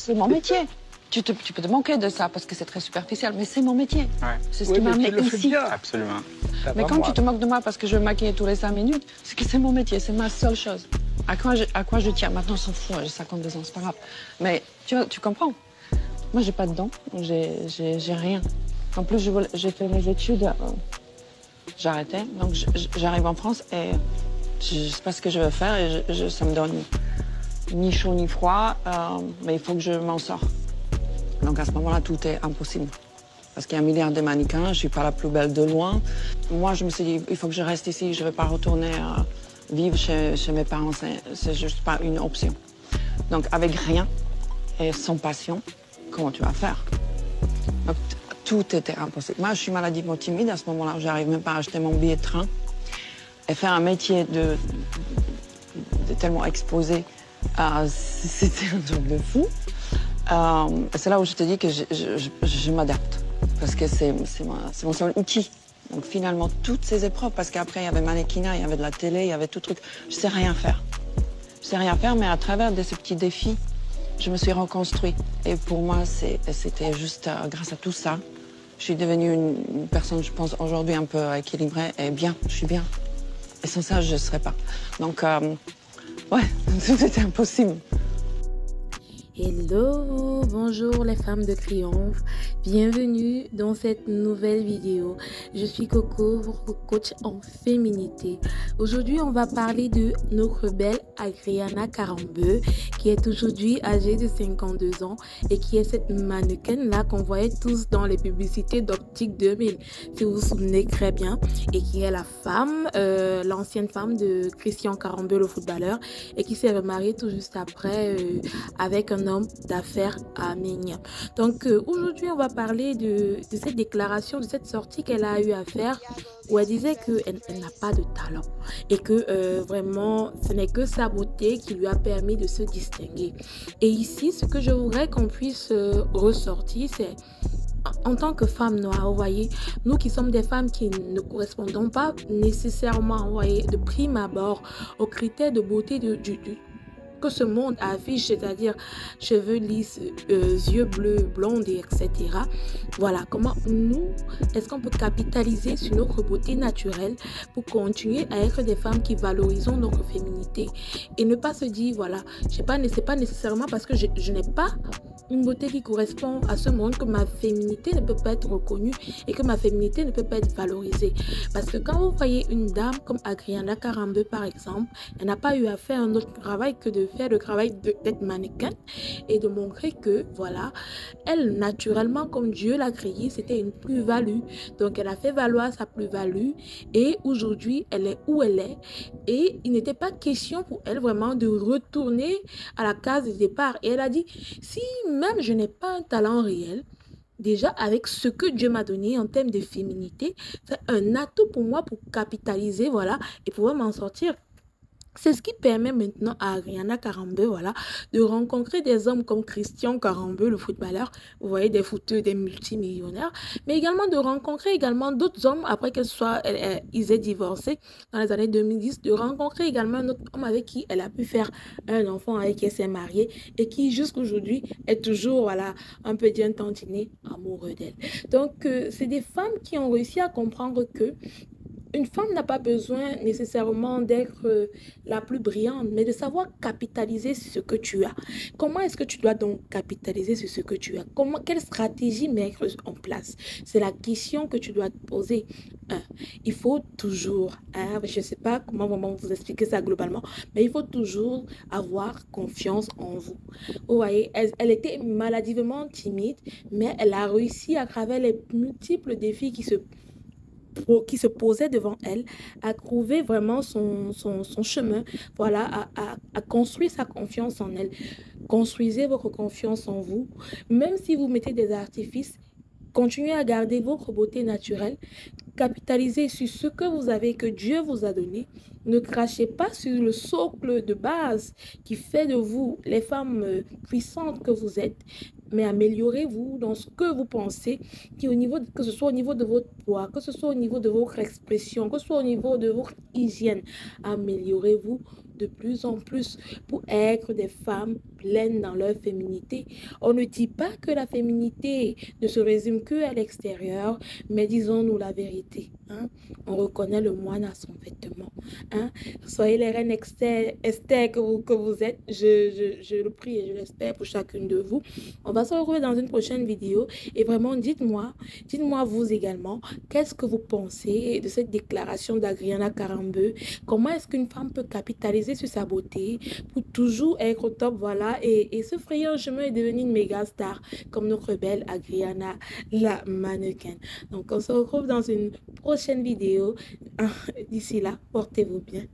c'est mon métier. Tu peux te manquer de ça parce que c'est très superficiel, mais c'est mon métier. Ouais. C'est ce qui m'a amené ici. Absolument. Mais quand tu te moques de moi parce que je me maquille tous les 5 minutes, c'est que c'est mon métier, c'est ma seule chose. À quoi je tiens? Maintenant, on s'en fout, j'ai 52 ans, c'est pas grave. Mais tu comprends? Moi, j'ai pas de dons, j'ai rien. En plus, j'ai fait mes études, j'ai arrêté. Donc, j'arrive en France et je sais pas ce que je veux faire et ça me donne ni chaud ni froid, mais il faut que je m'en sorte. Donc à ce moment-là, tout est impossible. Parce qu'il y a un milliard de mannequins, je ne suis pas la plus belle de loin. Moi, je me suis dit, il faut que je reste ici, je ne vais pas retourner vivre chez mes parents, c'est juste pas une option. Donc avec rien et sans passion, comment tu vas faire? Donc, tout était impossible. Moi, je suis maladivement timide, à ce moment-là, je n'arrive même pas à acheter mon billet de train. Et faire un métier de tellement exposé, c'était un truc de fou. C'est là où je te dis que je m'adapte, parce que c'est mon seul outil. Donc finalement, toutes ces épreuves, parce qu'après, il y avait mannequinat, il y avait de la télé, il y avait tout truc. Je sais rien faire. Je sais rien faire, mais à travers de ces petits défis, je me suis reconstruite. Et pour moi, c'était juste grâce à tout ça. Je suis devenue une personne, je pense, aujourd'hui un peu équilibrée et bien, je suis bien. Et sans ça, je ne serais pas. Donc, ouais, tout était impossible. Hello, bonjour les femmes de Triomphe, bienvenue dans cette nouvelle vidéo. Je suis Coco, votre coach en féminité. Aujourd'hui, on va parler de notre belle Adriana Karembeu, qui est aujourd'hui âgée de 52 ans et qui est cette mannequin-là qu'on voyait tous dans les publicités d'Optique 2000, si vous vous souvenez très bien, et qui est la femme, l'ancienne femme de Christian Karembeu, le footballeur, et qui s'est remariée tout juste après avec un homme d'affaires arménien. Donc aujourd'hui, on va parler de cette déclaration, de cette sortie qu'elle a eu à faire, où elle disait qu'elle n'a pas de talent et que vraiment, ce n'est que sa beauté qui lui a permis de se distinguer. Et ici, ce que je voudrais qu'on puisse ressortir, c'est en tant que femme noire, vous voyez, nous qui sommes des femmes qui ne correspondons pas nécessairement, vous voyez, de prime abord aux critères de beauté que ce monde affiche, c'est-à-dire cheveux lisses, yeux bleus, blondes, etc. Voilà, comment nous, est-ce qu'on peut capitaliser sur notre beauté naturelle pour continuer à être des femmes qui valorisons notre féminité et ne pas se dire, voilà, c'est pas nécessairement parce que je n'ai pas une beauté qui correspond à ce monde que ma féminité ne peut pas être reconnue et que ma féminité ne peut pas être valorisée. Parce que quand vous voyez une dame comme Adriana Karembeu par exemple, elle n'a pas eu à faire un autre travail que de faire le travail d'être mannequin et de montrer que voilà, elle naturellement comme Dieu l'a créée, c'était une plus-value. Donc elle a fait valoir sa plus-value et aujourd'hui elle est où elle est et il n'était pas question pour elle vraiment de retourner à la case de départ. Et elle a dit, si même je n'ai pas un talent réel, déjà avec ce que Dieu m'a donné en termes de féminité, c'est un atout pour moi pour capitaliser, voilà, et pouvoir m'en sortir. C'est ce qui permet maintenant à Adriana Karembeu, voilà, de rencontrer des hommes comme Christian Karembeu, le footballeur, vous voyez, des footeux, des multimillionnaires, mais également de rencontrer également d'autres hommes après ils aient divorcé dans les années 2010, de rencontrer également un autre homme avec qui elle a pu faire un enfant, avec qui elle s'est mariée et qui jusqu'aujourd'hui est toujours, voilà, un peu d'un tantinet amoureux d'elle. Donc, c'est des femmes qui ont réussi à comprendre que une femme n'a pas besoin nécessairement d'être la plus brillante, mais de savoir capitaliser sur ce que tu as. Comment est-ce que tu dois donc capitaliser sur ce que tu as? Quelle stratégie mettre en place? C'est la question que tu dois te poser. Il faut toujours, je ne sais pas comment vraiment vous expliquer ça globalement, mais il faut toujours avoir confiance en vous. Vous voyez, elle était maladivement timide, mais elle a réussi à travers les multiples défis qui se posait devant elle, à trouver vraiment son chemin, voilà, à construire sa confiance en elle. Construisez votre confiance en vous, même si vous mettez des artifices, continuez à garder votre beauté naturelle, capitalisez sur ce que vous avez, que Dieu vous a donné. Ne crachez pas sur le socle de base qui fait de vous les femmes puissantes que vous êtes, mais améliorez-vous dans ce que vous pensez, que ce soit au niveau de votre poids, que ce soit au niveau de votre expression, que ce soit au niveau de votre hygiène. Améliorez-vous de plus en plus pour être des femmes pleines dans leur féminité. On ne dit pas que la féminité ne se résume que à l'extérieur, mais disons-nous la vérité. Hein? On reconnaît le moine à son vêtement. Hein? Soyez les reines Esther que vous êtes. Je le prie et je l'espère pour chacune de vous. On va se retrouver dans une prochaine vidéo. Et vraiment, dites-moi vous également, qu'est-ce que vous pensez de cette déclaration d'Agriana Karambeu? Comment est-ce qu'une femme peut capitaliser sur sa beauté pour toujours être au top, voilà, et se frayer un chemin et devenir une méga star comme notre belle Agriana, la mannequin. Donc, on se retrouve dans une prochaine vidéo. D'ici là, portez-vous bien.